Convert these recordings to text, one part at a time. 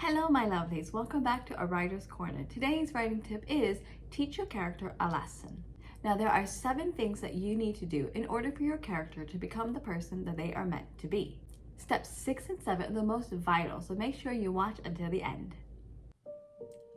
Hello, my lovelies. Welcome back to A Writer's Corner. Today's writing tip is teach your character a lesson. Now, there are 7 things that you need to do in order for your character to become the person that they are meant to be. Steps 6 and 7 are the most vital, so make sure you watch until the end.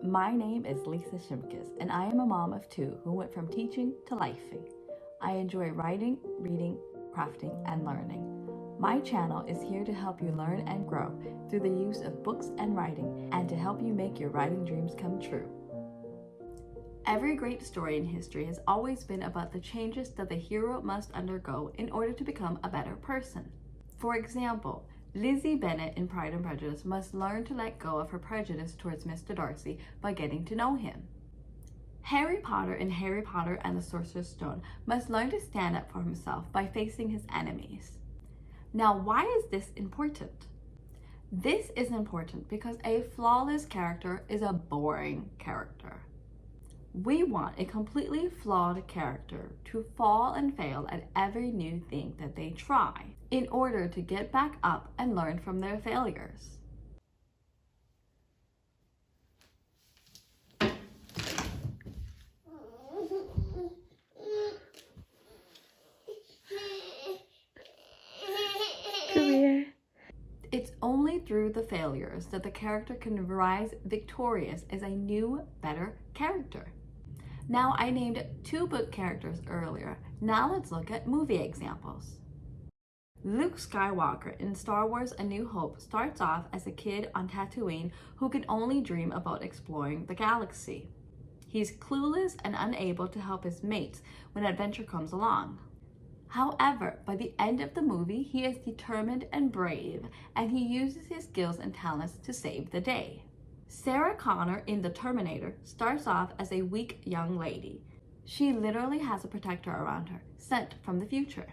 My name is Lisa Shimkus, and I am a mom of 2 who went from teaching to lifing. I enjoy writing, reading, crafting, and learning. My channel is here to help you learn and grow through the use of books and writing, and to help you make your writing dreams come true. Every great story in history has always been about the changes that the hero must undergo in order to become a better person. For example, Lizzie Bennet in Pride and Prejudice must learn to let go of her prejudice towards Mr. Darcy by getting to know him. Harry Potter in Harry Potter and the Sorcerer's Stone must learn to stand up for himself by facing his enemies. Now, why is this important? This is important because a flawless character is a boring character. We want a completely flawed character to fall and fail at every new thing that they try in order to get back up and learn from their failures. It's only through the failures that the character can rise victorious as a new, better character. Now, I named 2 book characters earlier. Now let's look at movie examples. Luke Skywalker in Star Wars A New Hope starts off as a kid on Tatooine who can only dream about exploring the galaxy. He's clueless and unable to help his mates when adventure comes along. However, by the end of the movie, he is determined and brave, and he uses his skills and talents to save the day. Sarah Connor in The Terminator starts off as a weak young lady. She literally has a protector around her, sent from the future.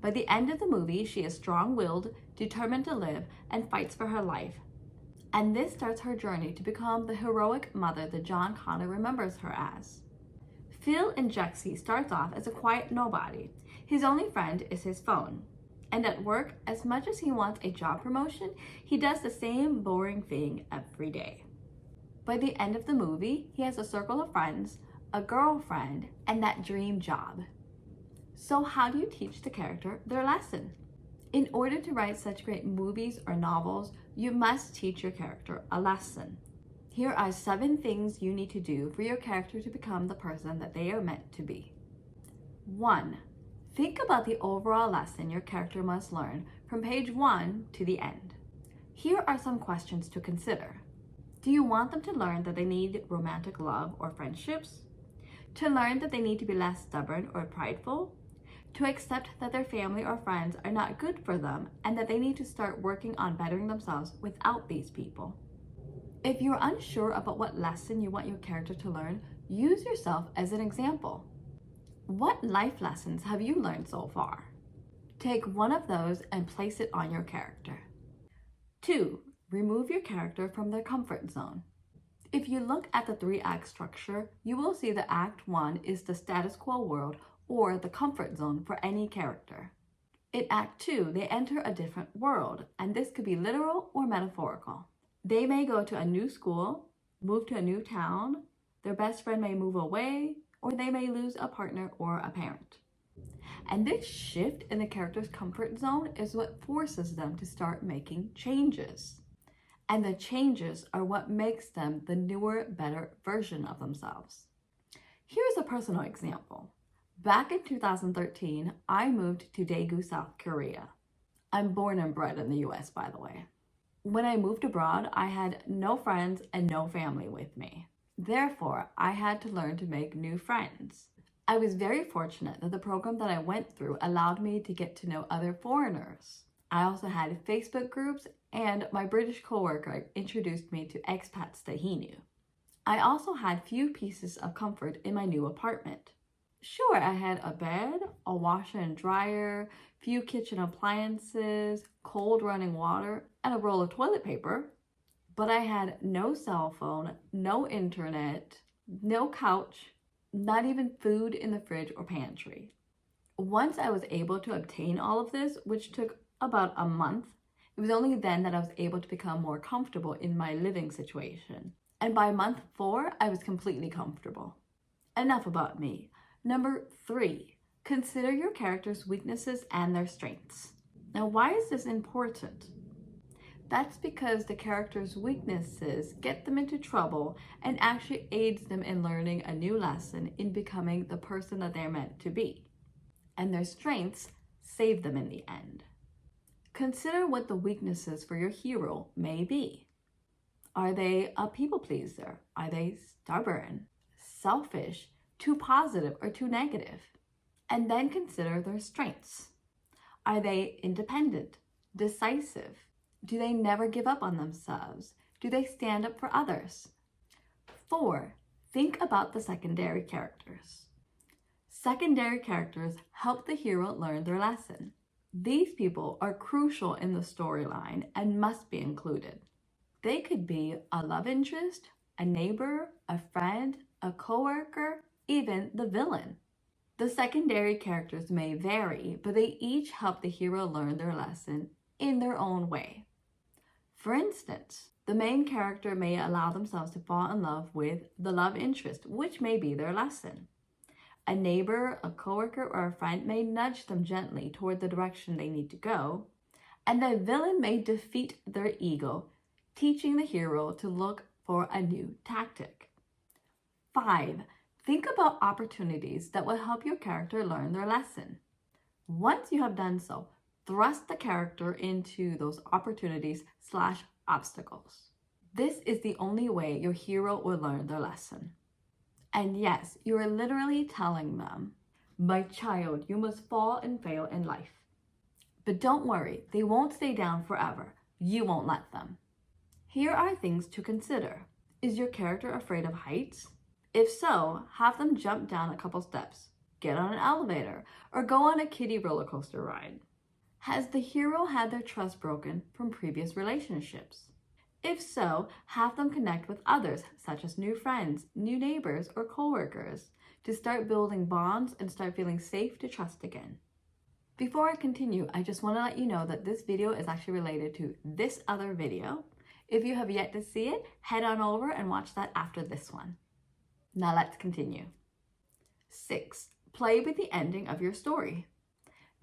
By the end of the movie, she is strong-willed, determined to live, and fights for her life. And this starts her journey to become the heroic mother that John Connor remembers her as. Phil in Juxie starts off as a quiet nobody. His only friend is his phone. And at work, as much as he wants a job promotion, he does the same boring thing every day. By the end of the movie, he has a circle of friends, a girlfriend, and that dream job. So how do you teach the character their lesson? In order to write such great movies or novels, you must teach your character a lesson. Here are 7 things you need to do for your character to become the person that they are meant to be. 1. Think about the overall lesson your character must learn from page 1 to the end. Here are some questions to consider. Do you want them to learn that they need romantic love or friendships? To learn that they need to be less stubborn or prideful? To accept that their family or friends are not good for them and that they need to start working on bettering themselves without these people? If you're unsure about what lesson you want your character to learn, use yourself as an example. What life lessons have you learned so far? Take one of those and place it on your character. 2. Remove your character from their comfort zone. If you look at the 3-act structure, you will see that Act 1 is the status quo world or the comfort zone for any character. In Act 2, they enter a different world, and this could be literal or metaphorical. They may go to a new school, move to a new town, their best friend may move away, or they may lose a partner or a parent. And this shift in the character's comfort zone is what forces them to start making changes. And the changes are what makes them the newer, better version of themselves. Here's a personal example. Back in 2013, I moved to Daegu, South Korea. I'm born and bred in the US, by the way. When I moved abroad, I had no friends and no family with me. Therefore, I had to learn to make new friends. I was very fortunate that the program that I went through allowed me to get to know other foreigners. I also had Facebook groups, and my British coworker introduced me to expats that he knew. I also had few pieces of comfort in my new apartment. Sure, I had a bed, a washer and dryer, few kitchen appliances, cold running water, and a roll of toilet paper. But I had no cell phone, no internet, no couch, not even food in the fridge or pantry. Once I was able to obtain all of this, which took about a month, It was only then that I was able to become more comfortable in my living situation. And by month 4, I was completely comfortable. Enough about me. Number 3, consider your character's weaknesses and their strengths. Now, why is this important? That's because the character's weaknesses get them into trouble and actually aids them in learning a new lesson in becoming the person that they're meant to be. And their strengths save them in the end. Consider what the weaknesses for your hero may be. Are they a people pleaser? Are they stubborn, selfish, too positive, or too negative? And then consider their strengths. Are they independent, decisive? Do they never give up on themselves? Do they stand up for others? 4, think about the secondary characters. Secondary characters help the hero learn their lesson. These people are crucial in the storyline and must be included. They could be a love interest, a neighbor, a friend, a coworker, even the villain. The secondary characters may vary, but they each help the hero learn their lesson in their own way. For instance, the main character may allow themselves to fall in love with the love interest, which may be their lesson. A neighbor, a coworker, or a friend may nudge them gently toward the direction they need to go, and the villain may defeat their ego, teaching the hero to look for a new tactic. 5, think about opportunities that will help your character learn their lesson. Once you have done so, thrust the character into those opportunities/obstacles. This is the only way your hero will learn their lesson. And yes, you are literally telling them, my child, you must fall and fail in life. But don't worry, they won't stay down forever. You won't let them. Here are things to consider. Is your character afraid of heights? If so, have them jump down a couple steps, get on an elevator, or go on a kiddie roller coaster ride. Has the hero had their trust broken from previous relationships? If so, have them connect with others, such as new friends, new neighbors, or coworkers, to start building bonds and start feeling safe to trust again. Before I continue, I just want to let you know that this video is actually related to this other video. If you have yet to see it, head on over and watch that after this one. Now let's continue. 6, play with the ending of your story.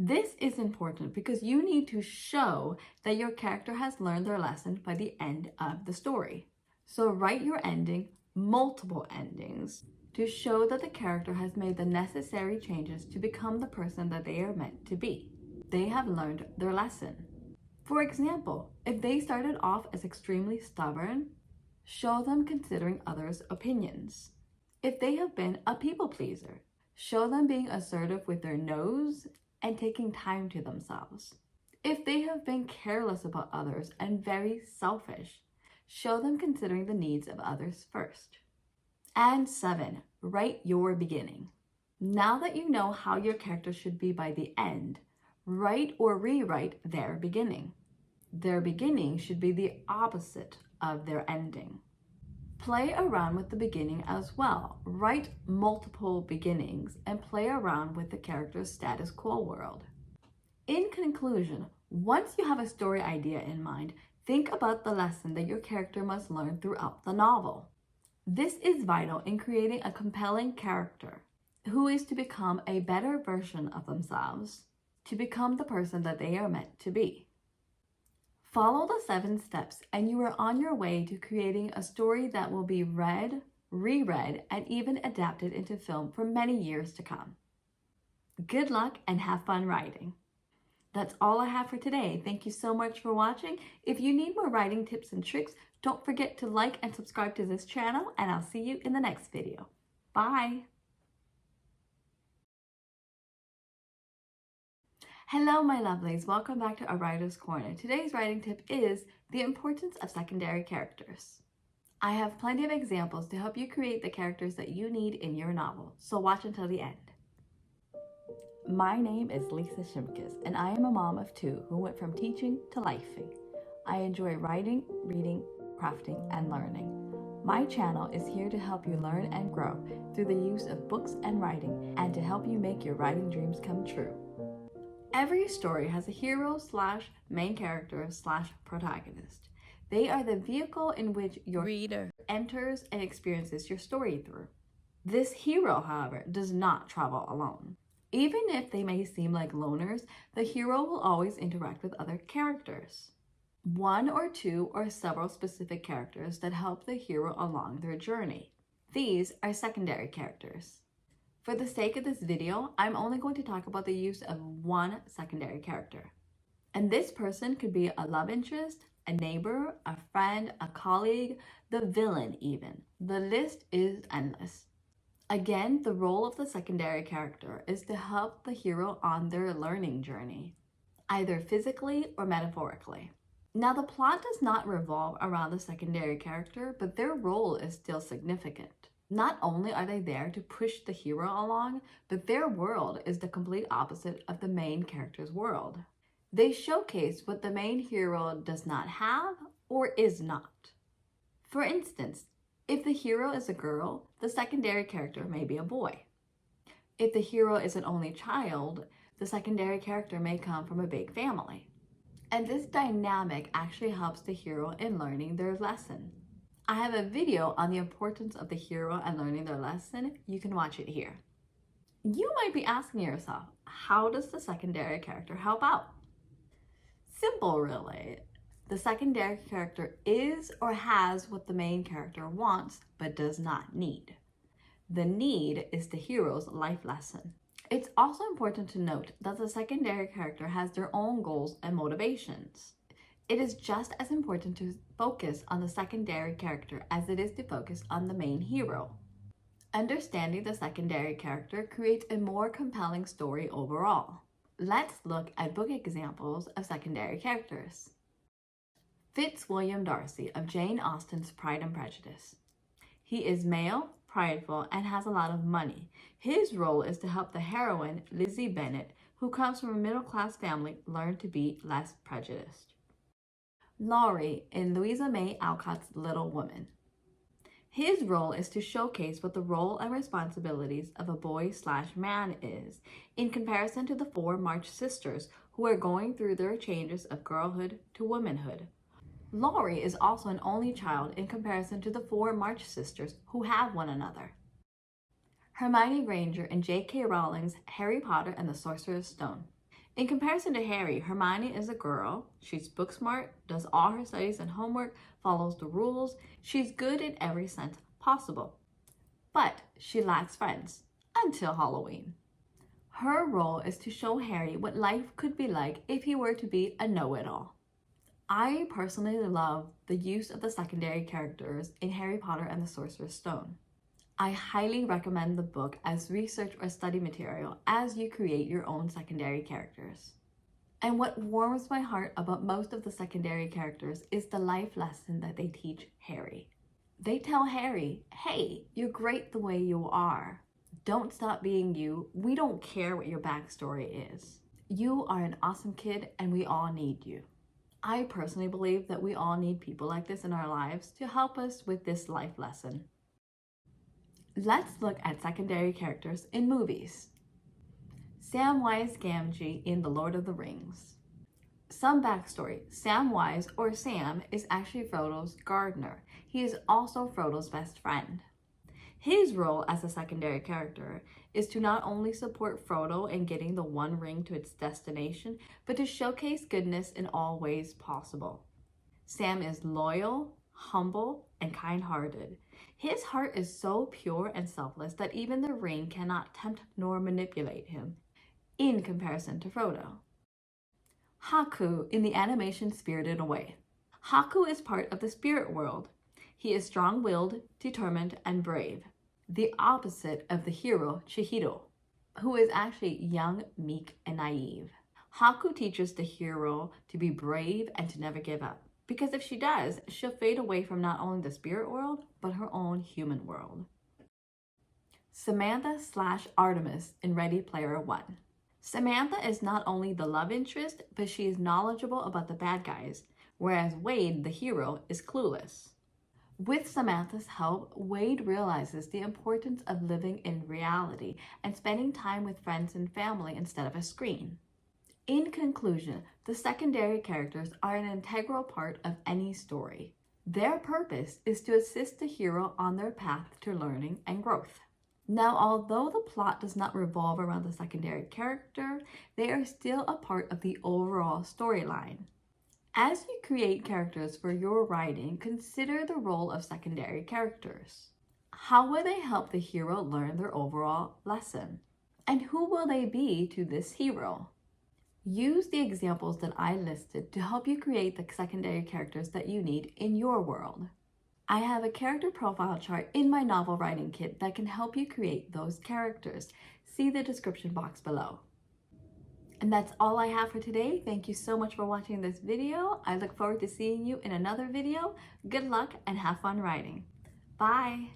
This is important because you need to show that your character has learned their lesson by the end of the story. So write your ending, multiple endings, to show that the character has made the necessary changes to become the person that they are meant to be. They have learned their lesson. For example, if they started off as extremely stubborn, show them considering others' opinions. If they have been a people pleaser, show them being assertive with their no's and taking time to themselves. If they have been careless about others and very selfish, show them considering the needs of others first. And 7, write your beginning. Now that you know how your character should be by the end, write or rewrite their beginning. Their beginning should be the opposite of their ending. Play around with the beginning as well. Write multiple beginnings and play around with the character's status quo world. In conclusion, once you have a story idea in mind, think about the lesson that your character must learn throughout the novel. This is vital in creating a compelling character who is to become a better version of themselves, to become the person that they are meant to be. Follow the 7 steps and you are on your way to creating a story that will be read, reread, and even adapted into film for many years to come. Good luck and have fun writing. That's all I have for today. Thank you so much for watching. If you need more writing tips and tricks, don't forget to like and subscribe to this channel, and I'll see you in the next video. Bye! Hello, my lovelies. Welcome back to A Writer's Corner. Today's writing tip is the importance of secondary characters. I have plenty of examples to help you create the characters that you need in your novel, so watch until the end. My name is Lisa Shimkus, and I am a mom of 2 who went from teaching to lifing. I enjoy writing, reading, crafting, and learning. My channel is here to help you learn and grow through the use of books and writing, and to help you make your writing dreams come true. Every story has a hero slash main character slash protagonist. They are the vehicle in which your reader enters and experiences your story through. This hero, however, does not travel alone. Even if they may seem like loners, the hero will always interact with other characters. One or two or several specific characters that help the hero along their journey. These are secondary characters. For the sake of this video, I'm only going to talk about the use of one secondary character. And this person could be a love interest, a neighbor, a friend, a colleague, the villain even. The list is endless. Again, the role of the secondary character is to help the hero on their learning journey, either physically or metaphorically. Now, the plot does not revolve around the secondary character, but their role is still significant. Not only are they there to push the hero along, but their world is the complete opposite of the main character's world. They showcase what the main hero does not have or is not. For instance, if the hero is a girl, the secondary character may be a boy. If the hero is an only child, the secondary character may come from a big family. And this dynamic actually helps the hero in learning their lesson. I have a video on the importance of the hero and learning their lesson. You can watch it here. You might be asking yourself, how does the secondary character help out? Simple, really. The secondary character is or has what the main character wants but does not need. The need is the hero's life lesson. It's also important to note that the secondary character has their own goals and motivations. It is just as important to focus on the secondary character as it is to focus on the main hero. Understanding the secondary character creates a more compelling story overall. Let's look at book examples of secondary characters. Fitzwilliam Darcy of Jane Austen's Pride and Prejudice. He is male, prideful, and has a lot of money. His role is to help the heroine, Lizzie Bennet, who comes from a middle-class family, learn to be less prejudiced. Laurie in Louisa May Alcott's Little Women. His role is to showcase what the role and responsibilities of a boy/man is in comparison to the four March sisters who are going through their changes of girlhood to womanhood. Laurie is also an only child in comparison to the four March sisters who have one another. Hermione Granger in J.K. Rowling's Harry Potter and the Sorcerer's Stone. In comparison to Harry, Hermione is a girl. She's book smart, does all her studies and homework, follows the rules. She's good in every sense possible. But she lacks friends until Halloween. Her role is to show Harry what life could be like if he were to be a know-it-all. I personally love the use of the secondary characters in Harry Potter and the Sorcerer's Stone. I highly recommend the book as research or study material as you create your own secondary characters. And what warms my heart about most of the secondary characters is the life lesson that they teach Harry. They tell Harry, hey, you're great the way you are. Don't stop being you. We don't care what your backstory is. You are an awesome kid and we all need you. I personally believe that we all need people like this in our lives to help us with this life lesson. Let's look at secondary characters in movies. Samwise Gamgee in The Lord of the Rings. Some backstory. Samwise, or Sam, is actually Frodo's gardener. He is also Frodo's best friend. His role as a secondary character is to not only support Frodo in getting the One Ring to its destination, but to showcase goodness in all ways possible. Sam is loyal, humble, and kind-hearted. His heart is so pure and selfless that even the ring cannot tempt nor manipulate him, in comparison to Frodo. Haku in the animation Spirited Away. Haku is part of the spirit world. He is strong-willed, determined, and brave, the opposite of the hero Chihiro, who is actually young, meek, and naive. Haku teaches the hero to be brave and to never give up, because if she does, she'll fade away from not only the spirit world, but her own human world. Samantha/Artemis in Ready Player One. Samantha is not only the love interest, but she is knowledgeable about the bad guys, whereas Wade, the hero, is clueless. With Samantha's help, Wade realizes the importance of living in reality and spending time with friends and family instead of a screen. In conclusion, the secondary characters are an integral part of any story. Their purpose is to assist the hero on their path to learning and growth. Now, although the plot does not revolve around the secondary character, they are still a part of the overall storyline. As you create characters for your writing, consider the role of secondary characters. How will they help the hero learn their overall lesson? And who will they be to this hero? Use the examples that I listed to help you create the secondary characters that you need in your world. I have a character profile chart in my novel writing kit that can help you create those characters. See the description box below. And that's all I have for today. Thank you so much for watching this video. I look forward to seeing you in another video. Good luck and have fun writing. Bye.